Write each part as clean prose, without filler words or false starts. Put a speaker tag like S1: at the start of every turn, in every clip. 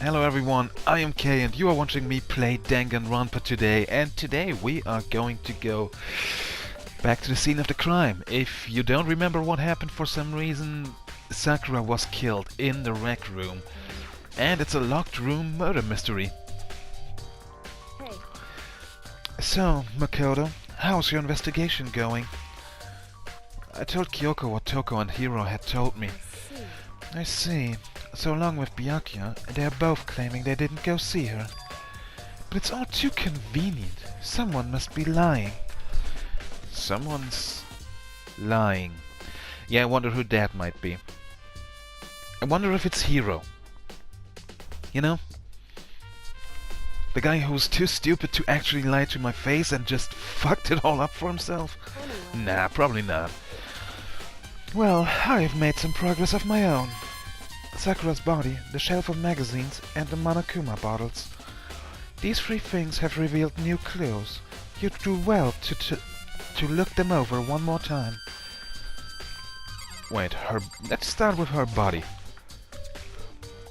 S1: Hello everyone, I am Kay and you are watching me play Danganronpa today, and today we are going to go back to the scene of the crime. If you don't remember what happened for some reason, Sakura was killed in the rec room and it's a locked room murder mystery.
S2: Hey.
S1: So, Makoto, how's your investigation going? I told Kyoko what Toko and Hiro had told me. I see. So along with Byakuya, they're both claiming they didn't go see her. But it's all too convenient. Someone must be lying. Someone's lying. Yeah, I wonder who that might be. I wonder if it's Hiro. You know? The guy who was too stupid to actually lie to my face and just fucked it all up for himself? Nah, probably not. Well, I've made some progress of my own. Sakura's body, the shelf of magazines, and the Monokuma bottles. These three things have revealed new clues. You'd do well to look them over one more time. Wait, let's start with her body.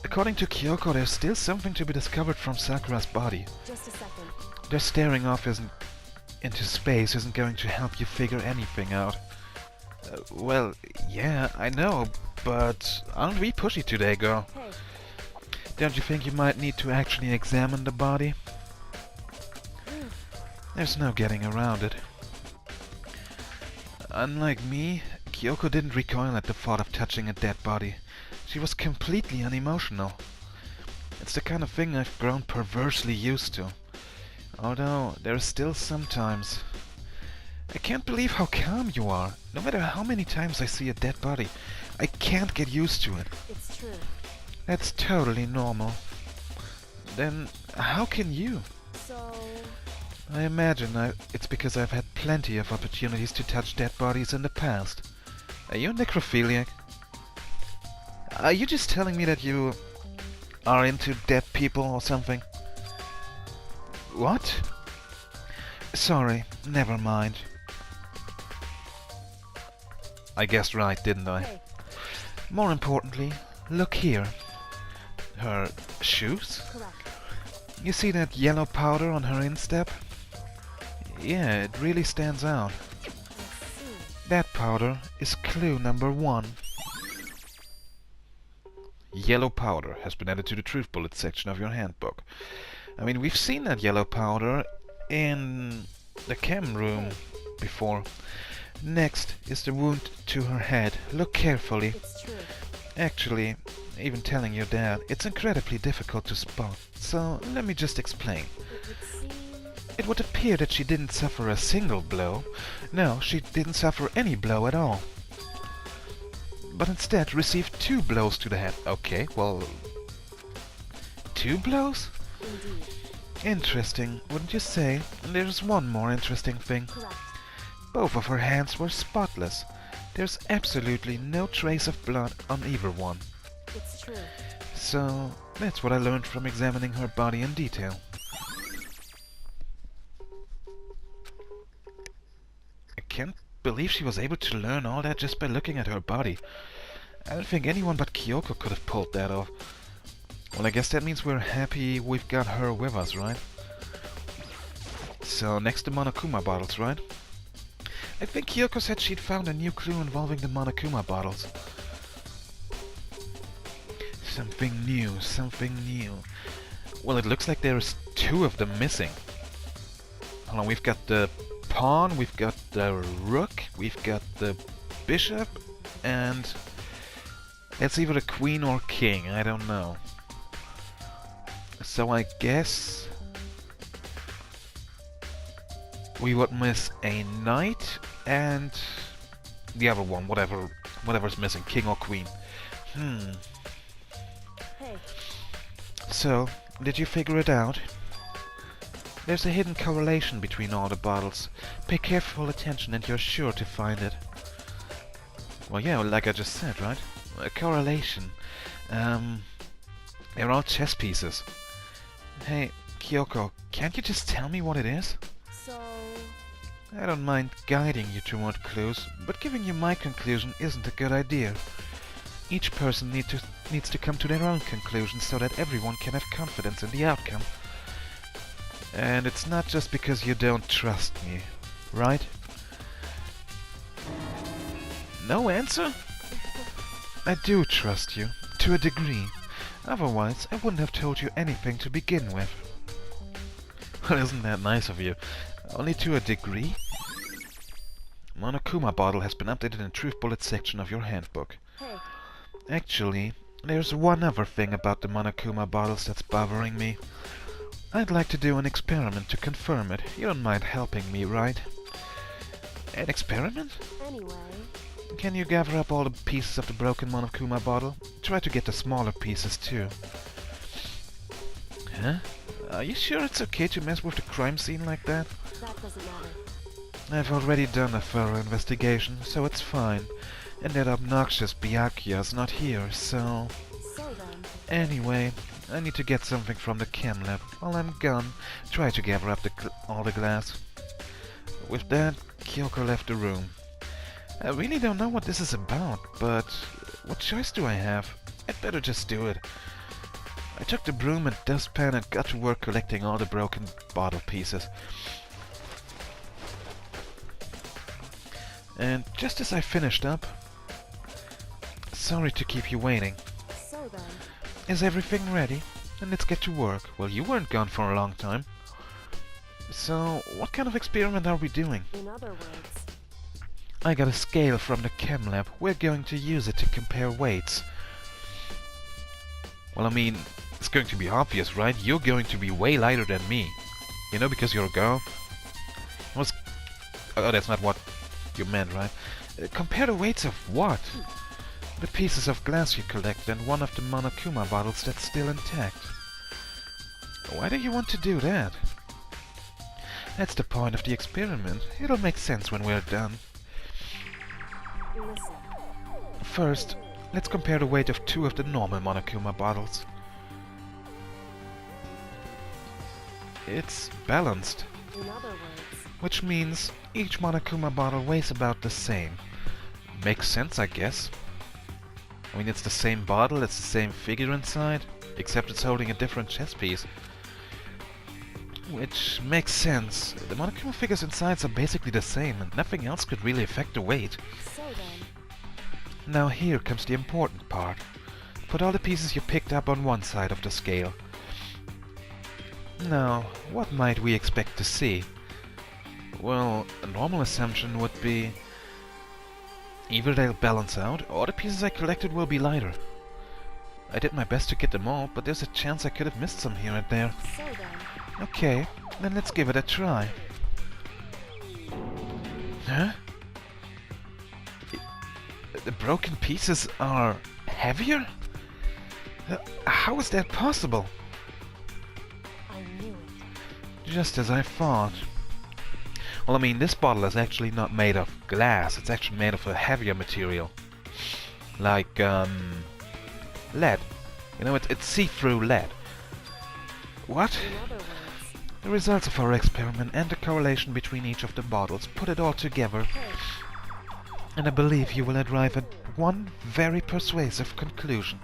S1: According to Kyoko, there's still something to be discovered from Sakura's body.
S2: Just a second.
S1: Just staring off into space isn't going to help you figure anything out. Well, yeah, I know, but aren't we pushy today, girl?
S2: Hey.
S1: Don't you think you might need to actually examine the body? There's no getting around it. Unlike me, Kyoko didn't recoil at the thought of touching a dead body. She was completely unemotional. It's the kind of thing I've grown perversely used to. Although, there are still sometimes... I can't believe how calm you are. No matter how many times I see a dead body, I can't get used to it.
S2: It's true.
S1: That's totally normal. Then, how can you?
S2: So...
S1: I imagine it's because I've had plenty of opportunities to touch dead bodies in the past. Are you a necrophiliac? Are you just telling me that you are into dead people or something? What? Sorry, never mind. I guessed right, didn't I?
S2: Hey.
S1: More importantly, look here. Her shoes?
S2: Correct.
S1: You see that yellow powder on her instep? Yeah, it really stands out.
S2: I see.
S1: That powder is clue number 1. Yellow powder has been added to the truth bullet section of your handbook. I mean, we've seen that yellow powder in the chem room before. Next is the wound to her head. Look carefully.
S2: It's true.
S1: Actually, even telling your dad, it's incredibly difficult to spot. So, let me just explain.
S2: It would seem...
S1: It would appear that she didn't suffer a single blow. No, she didn't suffer any blow at all. But instead received 2 blows to the head. Okay, well... 2 blows?
S2: Indeed.
S1: Interesting, wouldn't you say? And there's one more interesting thing.
S2: Correct.
S1: Both of her hands were spotless. There's absolutely no trace of blood on either one.
S2: It's true.
S1: So, that's what I learned from examining her body in detail. I can't believe she was able to learn all that just by looking at her body. I don't think anyone but Kyoko could have pulled that off. Well, I guess that means we're happy we've got her with us, right? So, next the Monokuma bottles, right? I think Kyoko said she'd found a new clue involving the Monokuma bottles. Something new, something new. Well, it looks like there's 2 of them missing. Hold on, we've got the pawn, we've got the rook, we've got the bishop, and it's either the queen or king, I don't know. So I guess we would miss a knight and the other one, whatever's missing, king or queen.
S2: Hey.
S1: So, did you figure it out? There's a hidden correlation between all the bottles. Pay careful attention and you're sure to find it. Well, yeah, like I just said, right? A correlation. They're all chess pieces. Hey, Kyoko, can't you just tell me what it is?
S2: So...
S1: I don't mind guiding you toward clues, but giving you my conclusion isn't a good idea. Each person needs to come to their own conclusions so that everyone can have confidence in the outcome. And it's not just because you don't trust me, right? No answer? I do trust you, to a degree. Otherwise, I wouldn't have told you anything to begin with. Well, isn't that nice of you? Only to a degree? Monokuma bottle has been updated in the Truth Bullet section of your handbook.
S2: Hey,
S1: Actually, there's one other thing about the Monokuma bottles that's bothering me. I'd like to do an experiment to confirm it. You don't mind helping me, right? An experiment?
S2: anyway,
S1: Can you gather up all the pieces of the broken Monokuma bottle? Try to get the smaller pieces too. Huh? Are you sure it's okay to mess with the crime scene like that?
S2: that doesn't matter.
S1: I've already done a thorough investigation, so it's fine. And that obnoxious Byakuya's not here, so...
S2: So then,
S1: Anyway, I need to get something from the chem lab. While I'm gone, try to gather up all the glass. With that, Kyoko left the room. I really don't know what this is about, but what choice do I have? I'd better just do it. I took the broom and dustpan and got to work collecting all the broken bottle pieces. And just as I finished up... Sorry to keep you waiting.
S2: so then,
S1: Is everything ready? Then let's get to work. Well, you weren't gone for a long time. So, what kind of experiment are we doing?
S2: in other words,
S1: I got a scale from the chem lab. We're going to use it to compare weights. Well, I mean, it's going to be obvious, right? You're going to be way lighter than me. You know, because you're a girl? Was... Oh, that's not what you meant, right? Compare the weights of what? The pieces of glass you collected and one of the Monokuma bottles that's still intact. Why do you want to do that? That's the point of the experiment. It'll make sense when we're done.
S2: listen,
S1: First, let's compare the weight of two of the normal Monokuma bottles. It's balanced,
S2: in other words,
S1: which means each Monokuma bottle weighs about the same. Makes sense, I guess. I mean, it's the same bottle, it's the same figure inside, except it's holding a different chess piece. Which makes sense. The Monokuma figures inside are basically the same, and nothing else could really affect the weight.
S2: so then,
S1: Now here comes the important part. Put all the pieces you picked up on one side of the scale. Now, what might we expect to see? Well, a normal assumption would be... either they'll balance out, or the pieces I collected will be lighter. I did my best to get them all, but there's a chance I could have missed some here and there.
S2: so then,
S1: Okay, then let's give it a try. Huh? The broken pieces are heavier? How is that possible?
S2: I knew it.
S1: Just as I thought. Well, I mean, this bottle is actually not made of glass. It's actually made of a heavier material. Like, lead. You know, it's see-through lead. What?
S2: In other words,
S1: The results of our experiment and the correlation between each of the bottles, put it all together,
S2: hey,
S1: and I believe you will arrive at one very persuasive conclusion.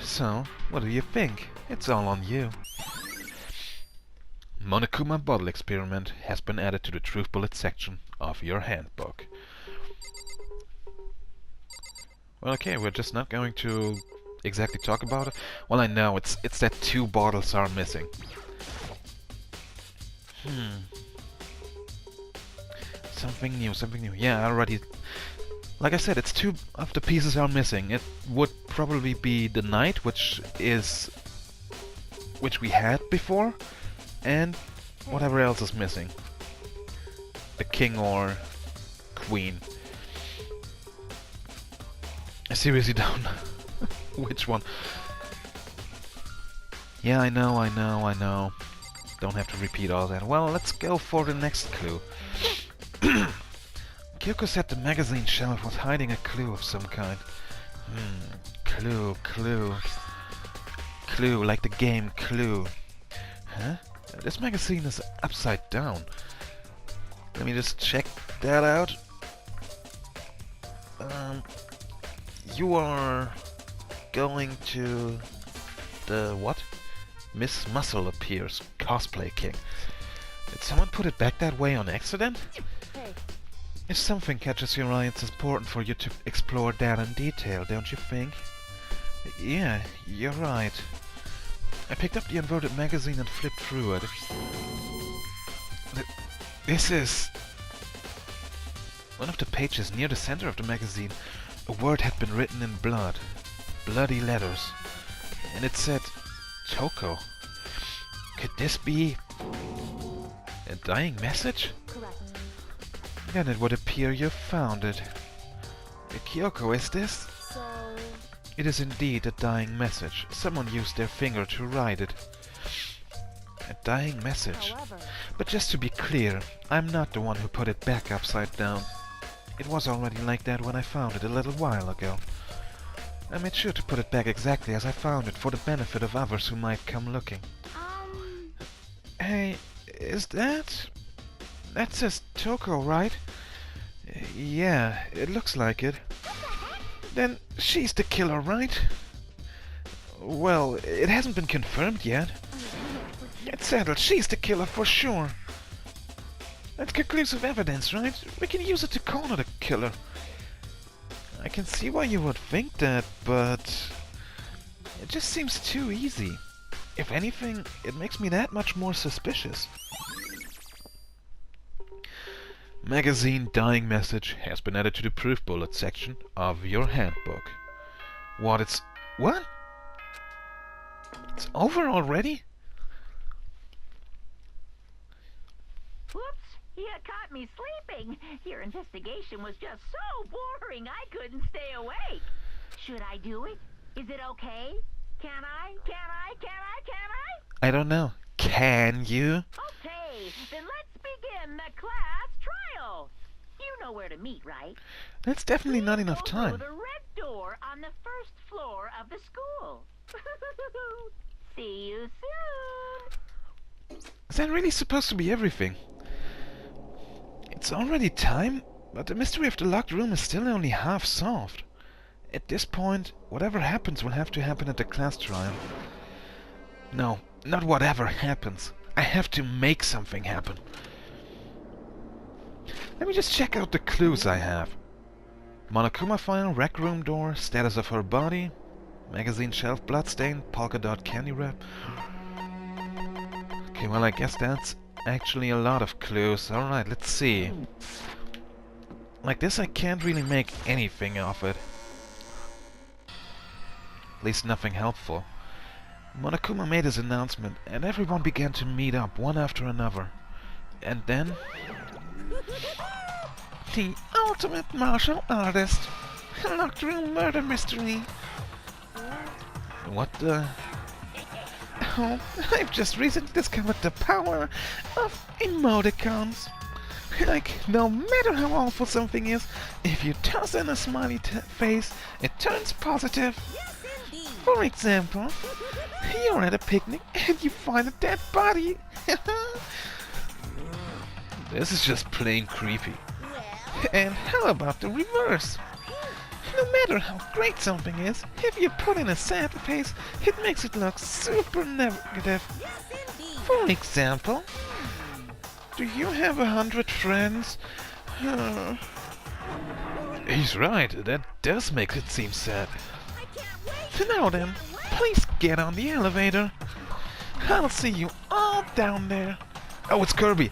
S1: So, what do you think? It's all on you. Monokuma bottle experiment has been added to the Truth Bullet section of your handbook. Well, okay, we're just not going to exactly talk about it. Well, I know, it's that two bottles are missing. Something new, something new. Yeah, I already... Like I said, it's two of the pieces are missing. It would probably be the knight, which we had before, and whatever else is missing. The king or queen. I seriously don't know which one. Yeah, I know. Don't have to repeat all that. Well, let's go for the next clue. Kyoko said the magazine shelf was hiding a clue of some kind. Clue. Clue, like the game Clue. Huh? This magazine is upside down. Let me just check that out. You are going to the what? Miss Muscle appears. Cosplay King. Did someone put it back that way on accident?
S2: Hey,
S1: If something catches your eye, it's important for you to explore that in detail, don't you think? Yeah, you're right. I picked up the inverted magazine and flipped through it. This is... One of the pages near the center of the magazine, a word had been written in blood. Bloody letters. And it said, Toko. Could this be... a dying message?
S2: correct.
S1: Then it would appear you've found it. Kyoko, is this?
S2: So,
S1: It is indeed a dying message. Someone used their finger to write it. A dying message.
S2: however,
S1: But just to be clear, I'm not the one who put it back upside down. It was already like that when I found it a little while ago. I made sure to put it back exactly as I found it for the benefit of others who might come looking. Hey, is that... That says Toko, right? Yeah, it looks like it. Then she's the killer, right? Well, it hasn't been confirmed yet. It's settled, she's the killer for sure. That's conclusive evidence, right? We can use it to corner the killer. I can see why you would think that, but... It just seems too easy. If anything, it makes me that much more suspicious. Magazine dying message has been added to the proof bullet section of your handbook. What? It's over already?
S3: Whoops! You caught me sleeping. Your investigation was just so boring I couldn't stay awake. Should I do it? Is it okay? Can I?
S1: I don't know. Can you?
S3: Okay, then let's begin the class trial. You know where to meet, right?
S1: That's definitely not
S3: Please
S1: enough
S3: go
S1: time.
S3: through the red door on the first floor of the school. See you soon.
S1: Is that really supposed to be everything? It's already time, but the mystery of the locked room is still only half solved. At this point, whatever happens will have to happen at the class trial. No, not whatever happens. I have to make something happen. Let me just check out the clues I have. Monokuma file, rec room door, status of her body, magazine shelf bloodstain, polka dot candy wrap. Okay, well I guess that's actually a lot of clues. Alright, let's see. Like this I can't really make anything of it. At least nothing helpful. Monokuma made his announcement, and everyone began to meet up one after another. And then... The ultimate martial artist! Locked room murder mystery! What the... Oh, I've just recently discovered the power of emoticons. Like, no matter how awful something is, if you toss in a smiley face, it turns positive. For example, you're at a picnic and you find a dead body. This is just plain creepy. And how about the reverse? No matter how great something is, if you put in a sad face, it makes it look super negative. For example, do you have 100 friends? He's right, that does make it seem sad. Now then, please get on the elevator. I'll see you all down there. Oh, it's Kirby.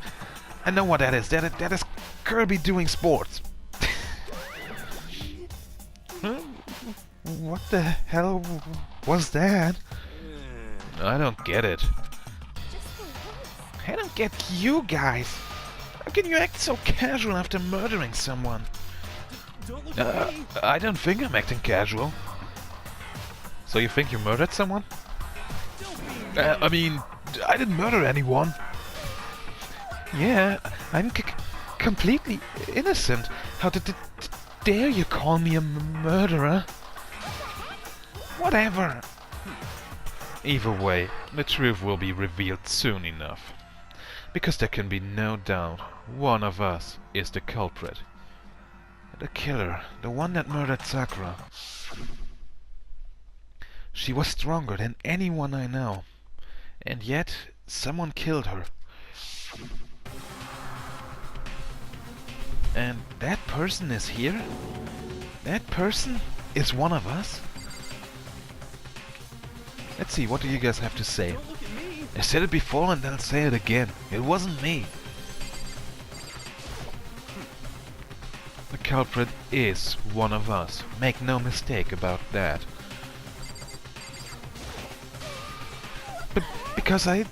S1: I know what that is. That is Kirby doing sports. Huh? What the hell was that? I don't get it. I don't get you guys. How can you act so casual after murdering someone? I don't think I'm acting casual. So you think you murdered someone? I mean, I didn't murder anyone. Yeah, I'm completely innocent. How dare you call me a murderer? Whatever. Either way, the truth will be revealed soon enough. Because there can be no doubt one of us is the culprit. The killer, the one that murdered Sakura. She was stronger than anyone I know. And yet, someone killed her. And that person is here? That person is one of us? Let's see, what do you guys have to say? I said it before and I'll say it again. It wasn't me. The culprit is one of us. Make no mistake about that. But because I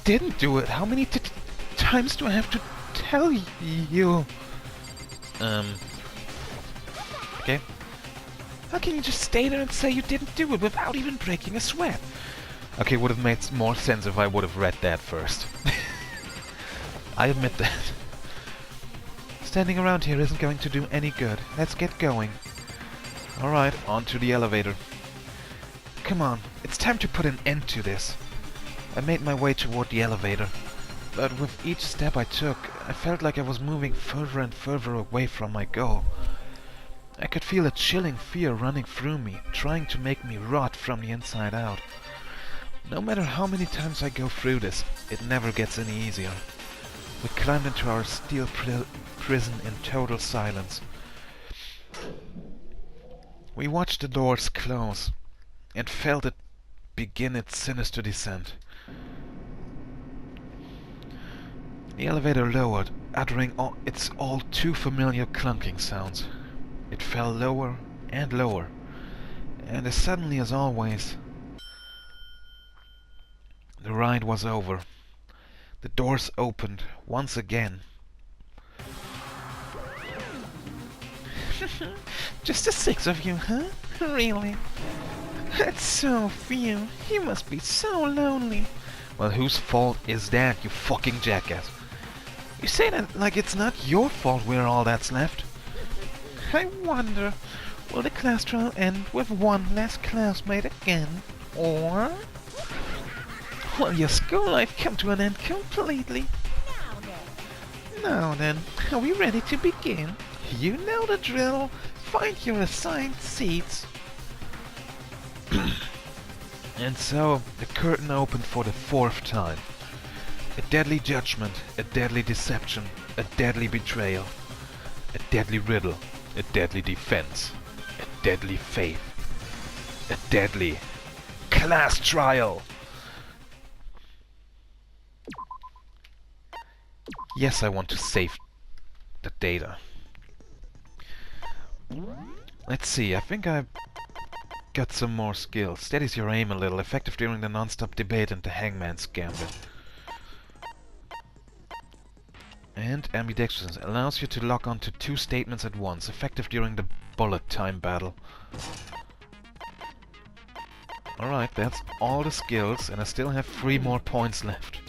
S1: didn't do it, how many times do I have to tell you? Okay. How can you just stay there and say you didn't do it without even breaking a sweat? Okay, would have made more sense if I would have read that first. I admit that. Standing around here isn't going to do any good. Let's get going. Alright, on to the elevator. Come on, it's time to put an end to this. I made my way toward the elevator. But with each step I took, I felt like I was moving further and further away from my goal. I could feel a chilling fear running through me, trying to make me rot from the inside out. No matter how many times I go through this, it never gets any easier. We climbed into our steel prison in total silence. We watched the doors close and felt it begin its sinister descent. The elevator lowered, uttering its all too familiar clunking sounds. It fell lower and lower, and as suddenly as always, the ride was over. The doors opened once again. Just the 6 of you, huh? Really? That's so few. You must be so lonely. Well, whose fault is that, you fucking jackass? You say that like it's not your fault we're all that's left. I wonder, will the class trial end with one less classmate again? Or will your school life come to an end completely? Now then, are we ready to begin? You know the drill. Find your assigned seats. And so, the curtain opened for the 4th time. A deadly judgment, a deadly deception, a deadly betrayal, a deadly riddle, a deadly defense, a deadly faith, a deadly class trial. Yes, I want to save the data. Let's see, I think I've got some more skills. Steadies your aim a little, effective during the non-stop debate and the hangman's gambit. And ambidextrous allows you to lock onto 2 statements at once, effective during the bullet time battle. Alright, that's all the skills, and I still have 3 more points left.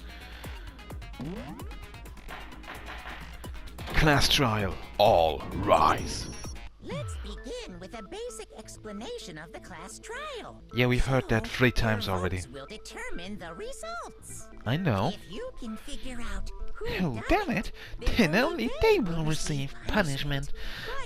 S1: Class trial, all rise.
S4: Let's begin with a basic explanation of the class trial.
S1: Yeah, we've heard that 3 times
S4: your
S1: already.
S4: votes will determine the results.
S1: I know.
S4: If you can figure out who
S1: Oh,
S4: done
S1: damn it! Then only they will receive punishment.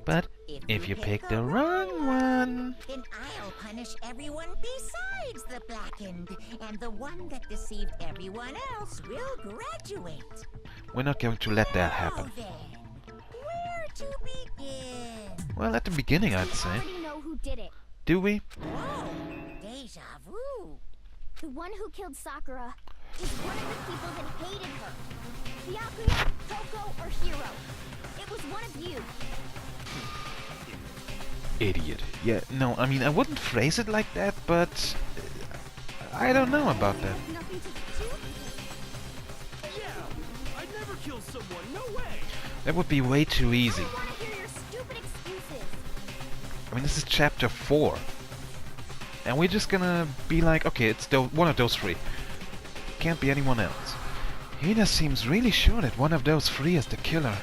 S1: But if you pick the wrong one...
S4: then I'll punish everyone besides the blackened, and the one that deceived everyone else will graduate.
S1: We're not going to let that happen.
S4: Now then, where to begin?
S1: Well, at the beginning, I'd say.
S2: I already know who did it.
S1: Do we?
S4: Whoa, deja vu.
S2: The one who killed Sakura is one of the people that hated her. Byakuya, Toko, or Hiro. It was one of you.
S1: Idiot. Yeah, no, I mean, I wouldn't phrase it like that, but... I don't know about that.
S2: Nothing to do?
S5: Yeah, I'd never kill someone, no way!
S1: That would be way too easy.
S2: I want to hear your stupid excuses.
S1: I mean, this is chapter 4. And we're just gonna be like, okay, it's one of those 3. Can't be anyone else. Hina seems really sure that one of those 3 is the killer.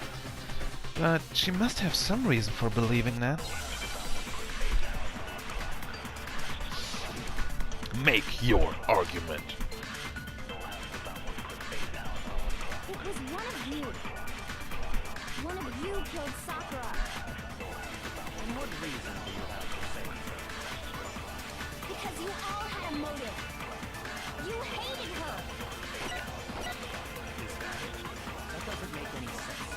S1: But she must have some reason for believing that. Make your argument.
S2: It was one of you. One of you killed Sakura.
S5: And what reason do you have to say so?
S2: Because you all had a motive. You hated her.
S5: That doesn't make any sense.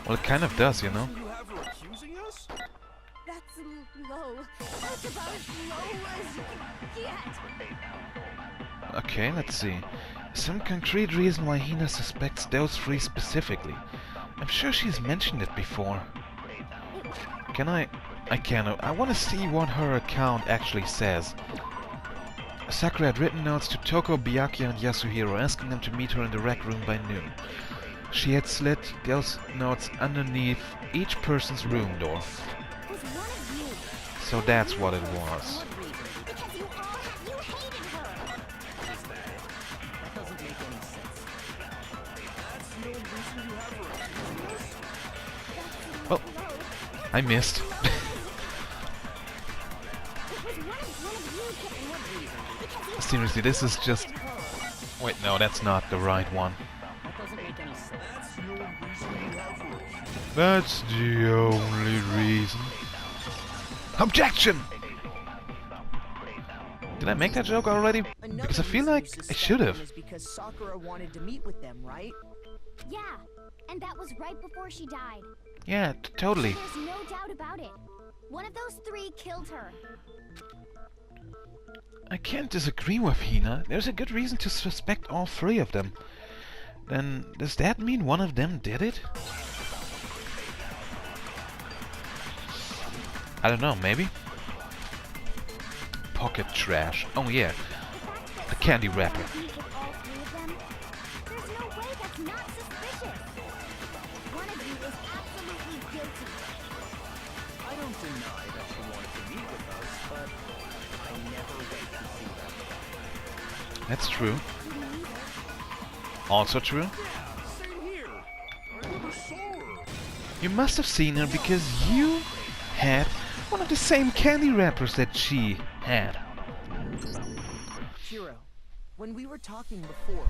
S1: Well, it kind of does, you know.
S5: You have her accusing us?
S2: That's low. That's about as low as you can get.
S1: Okay, let's see. Some concrete reason why Hina suspects those three specifically. I'm sure she's mentioned it before. Can I can't. I want to see what her account actually says. Sakura had written notes to Toko, Byakuya and Yasuhiro, asking them to meet her in the rec room by noon. She had slid those notes underneath each person's room door.
S2: Was one of you.
S1: So that's what it was.
S2: Because you hated her.
S5: That doesn't make any sense. That's the only reason you have her accusing us?
S1: Oh, I missed.
S2: It was one of you. Because you
S1: Seriously, this is just... Wait, no, that's not the right one.
S5: That doesn't make any sense. That's the only reason you have her accusing us?
S1: That's the only reason. Objection! Did I make that joke already? Because I feel like I should have.
S6: Because Sakura wanted to meet with them, right?
S2: Yeah, and that was right before she died.
S1: Yeah, totally.
S2: There's no doubt about it. One of those three killed her.
S1: I can't disagree with Hina. There's a good reason to suspect all three of them. Then, does that mean one of them did it? I don't know, maybe? Pocket trash. Oh yeah, the candy wrapper.
S2: There's no way that's not suspicious. One of you is absolutely guilty.
S5: I don't deny that she wanted to meet with us, but I never wait to see them.
S1: That's true. Also true.
S5: Yeah, same here. I never saw her.
S1: You must have seen her because you had one of the same candy wrappers that she had.
S6: Hiro, when we were talking before,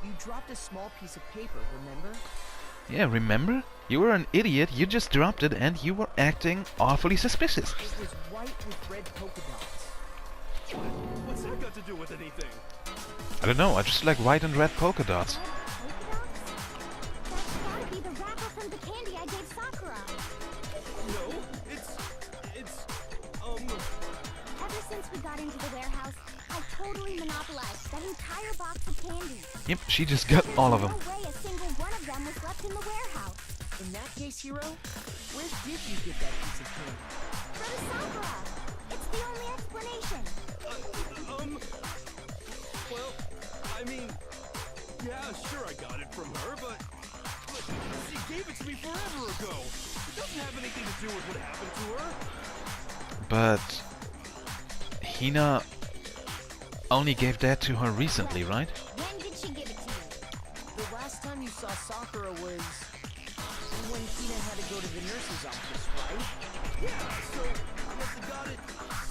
S6: you dropped a small piece of paper, remember?
S1: Yeah, remember? You were an idiot, you just dropped it and you were acting awfully suspicious.
S6: It was white with red polka dots.
S5: What's that got to do with anything?
S1: I don't know, I just like white and red polka dots.
S2: That's gotta be the wrapper from the candy I gave Sakura.
S5: No, it's
S2: Ever since we got into the warehouse, I totally monopolized that entire box of candy.
S1: Yep, she just got all of them.
S2: No way a single one of them was left in the warehouse.
S6: In that case, Hiro, where did you get that piece of candy?
S2: From Sakura. It's the only explanation.
S5: well, I mean, yeah, sure I got it from her, but she gave it to me forever ago. It doesn't have anything to do with what happened to her.
S1: But Hina only gave that to her recently, right?
S2: When did she give it to you?
S6: The last time you saw Sakura was when Hina had to go to the nurse's office, right?
S5: Yeah, so I must have got it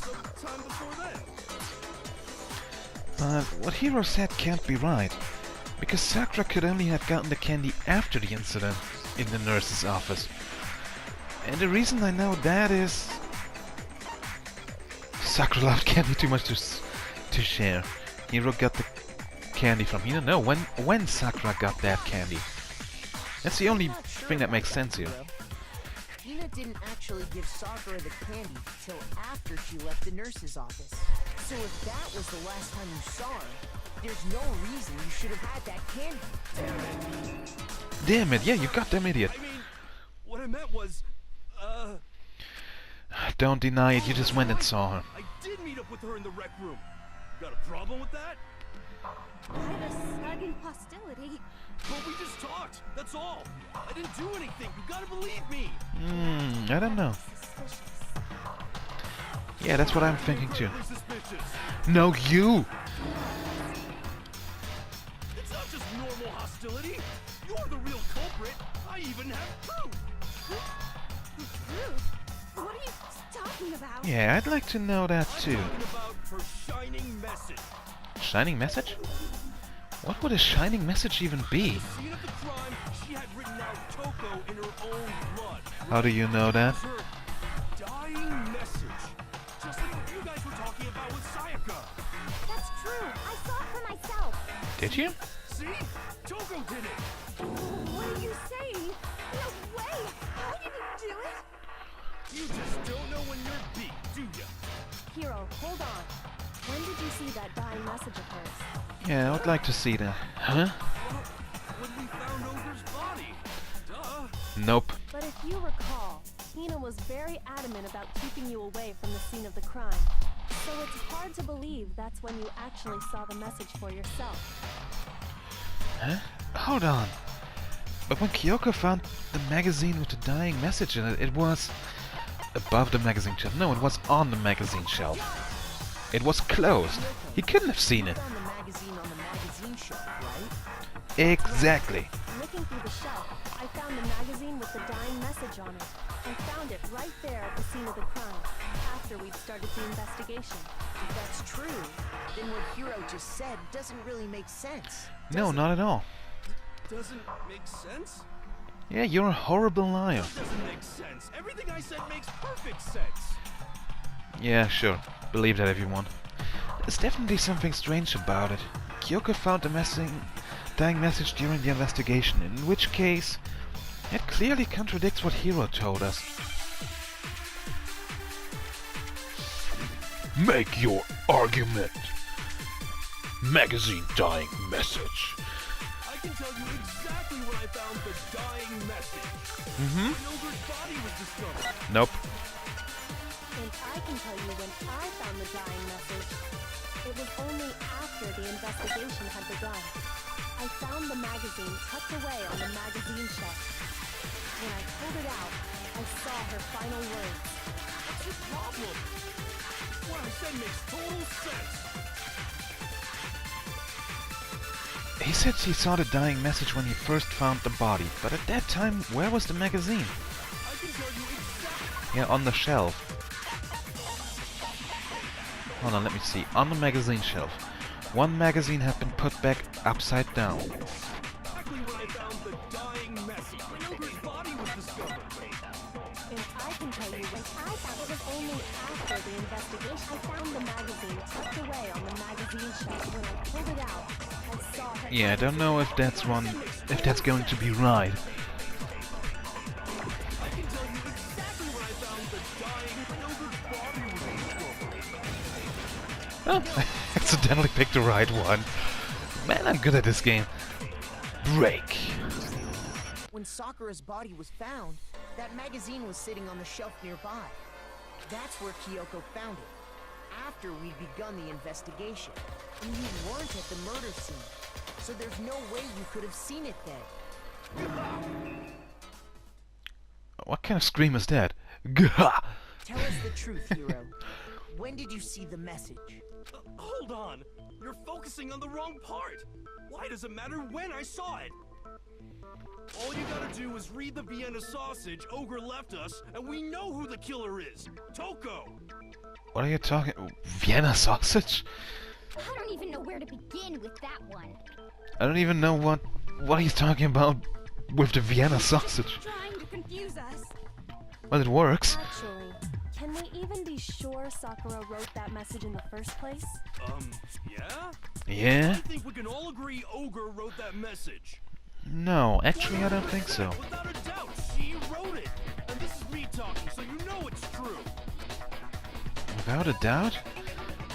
S5: sometime before then.
S1: But what Hiro said can't be right. Because Sakura could only have gotten the candy after the incident in the nurse's office. And the reason I know that is... Sakura loved candy too much to share. Hiro got the candy from Hina. No, when Sakura got that candy. That's the only thing that makes sense here.
S6: Hina didn't actually give Sakura the candy till after she left the nurse's office. So if that was the last time you saw her, there's no reason you should have had that candy.
S1: Damn it, yeah, you goddamn idiot.
S5: I mean, what I meant was,
S1: Don't deny it, you just went and saw her.
S5: I did meet up with her in the rec room. Got a problem with that?
S2: Kind of sudden hostility.
S5: Well, we just talked. That's all. I didn't do anything. You gotta believe me.
S1: I don't know.
S2: Suspicious.
S1: Yeah, that's what I'm thinking too.
S5: Very suspicious.
S1: No, you!
S5: It's not just normal hostility. You're the real culprit. I even have proof.
S2: Proof? What are you talking about?
S1: Yeah, I'd like to know that too.
S5: I'm talking about her shining message.
S1: Shining message? What would a shining message even be?
S5: Scene of the crime, she had written out Toko in her own blood.
S1: How do you know that?
S5: Her dying message. Just like what you guys were talking about with
S2: true. I saw it for myself.
S1: Did you?
S5: See? Toko did it!
S2: What are you saying? No way! How did you do it?
S5: You just don't know when you're beat, do ya?
S2: Hero, hold on. When did you see that dying message of hers?
S1: Yeah, I would like to see that. Huh?
S5: Well, when we found Ogre's body. Duh.
S1: Nope.
S2: But if you recall, Tina was very adamant about keeping you away from the scene of the crime. So it's hard to believe that's when you actually saw the message for yourself.
S1: Huh? Hold on. But when Kyoko found the magazine with the dying message in it, it was above the magazine shelf. No, it was on the magazine shelf. It was closed. He couldn't have seen it.
S6: Found the magazine on the magazine shelf, right?
S1: Exactly.
S2: Looking through the shelf, I found the magazine with the dying message on it. I found it right there at the scene of the crime, after we'd started the investigation.
S6: If that's true, then what Hiro just said doesn't really make sense.
S1: No, not at all.
S5: Doesn't make sense?
S1: Yeah, you're a horrible liar.
S5: That doesn't make sense. Everything I said makes perfect sense.
S1: Yeah, sure. Believe that if you want. There's definitely something strange about it. Kyoko found the dying message during the investigation, in which case it clearly contradicts what Hiro told us. Make your argument. Magazine dying message.
S5: I can tell you exactly when I found the dying message.
S1: Mm-hmm.
S5: When Ogre's body was discovered.
S1: Nope.
S2: And I can tell you when I found the dying message. It was only after the investigation had begun. I found the magazine tucked away on the magazine shelf. When I pulled it out, I saw her final words.
S5: What's your problem? What I said makes total sense.
S1: He said he saw the dying message when he first found the body, but at that time, where was the magazine?
S5: I can tell you exactly.
S1: Yeah, on the shelf. Hold on, let me see. On the magazine shelf. One magazine had been put back upside down.
S5: Exactly when I found the dying message. When Ogre's body was discovered.
S2: And I can tell you when I found it was only after the investigation. I found the magazine tucked away on the magazine shelf. When I pulled it out, I saw her.
S1: Yeah, I don't know if that's going to be right.
S5: I can tell you exactly when I found the dying when Ogre's body was discovered.
S1: Oh, accidentally picked the right one. Man, I'm good at this game. Break.
S6: When Sakura's body was found, that magazine was sitting on the shelf nearby. That's where Kyoko found it, after we'd begun the investigation. And you weren't at the murder scene, so there's no way you could have seen it then.
S1: What kind of scream is that? Gah!
S6: Tell us the truth, Hiro. When did you see the message?
S5: Hold on. You're focusing on the wrong part. Why does it matter when I saw it? All you gotta do is read the Vienna sausage Ogre left us, and we know who the killer is. Toko!
S1: What are you talking? Vienna sausage?
S2: I don't even know where to begin with that one.
S1: I don't even know what he's talking about with the Vienna sausage.
S2: Trying to confuse us.
S1: But it works.
S2: Actually, can we even be sure Sakura wrote that message in the first place?
S5: Yeah?
S1: Yeah?
S5: I think we can all agree Ogre wrote that message.
S1: No, actually I don't think so.
S5: Without a doubt, she wrote it. And this is me talking, so you know it's true.
S1: Without a doubt?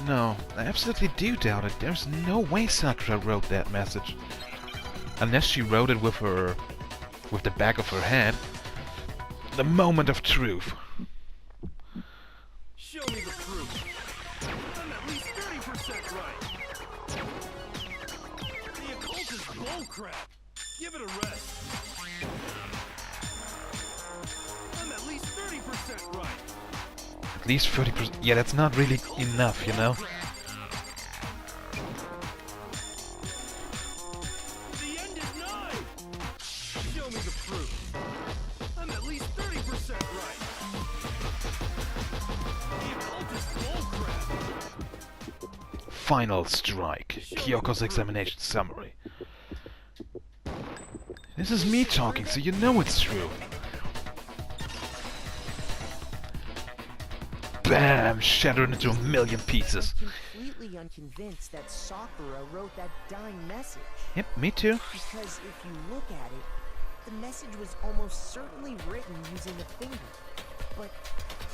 S1: No, I absolutely do doubt it. There's no way Sakura wrote that message. Unless she wrote it with the back of her head. The moment of truth.
S5: Show me the proof. I'm at least 30% right. The occult is bullcrap. Give it a rest. I'm at least 30% right.
S1: At least 30%. Yeah, that's not really enough, you know?
S5: The end is nigh. Show me the proof. I'm at least 30% right. The occult is bullcrap.
S1: Final strike. Kyoko's examination summary. This is me talking, so you know it's true. Bam! Shattered into a million pieces.
S6: Completely completely unconvinced that Sakura wrote that dying message.
S1: Yep, me too.
S6: Because if you look at it, the message was almost certainly written using a finger. But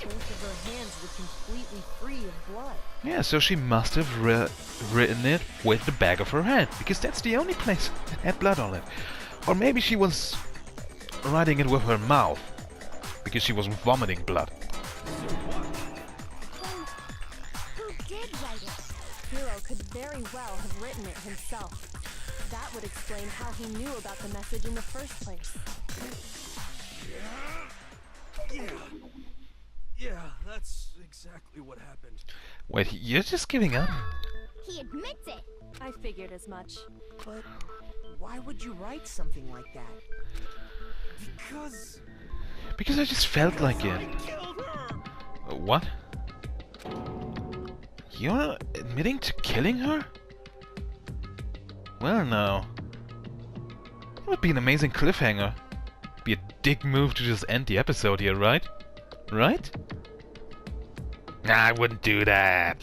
S6: both of her hands were completely free of blood.
S1: Yeah, so she must have written it with the back of her hand, because that's the only place that had blood on it. Or maybe she was writing it with her mouth, because she was vomiting blood.
S2: Who did write it? Hiro could very well have written it himself. That would explain how he knew about the message in the first place.
S5: Yeah, that's exactly what happened.
S1: Wait, you're just giving up?
S2: He admits it! I figured as much.
S6: But why would you write something like that?
S1: Because I just felt like
S5: I
S1: it.
S5: killed her!
S1: What? You're admitting to killing her? Well, no. That would be an amazing cliffhanger. Be a dick move to just end the episode here, right? Right? Nah, I wouldn't do that.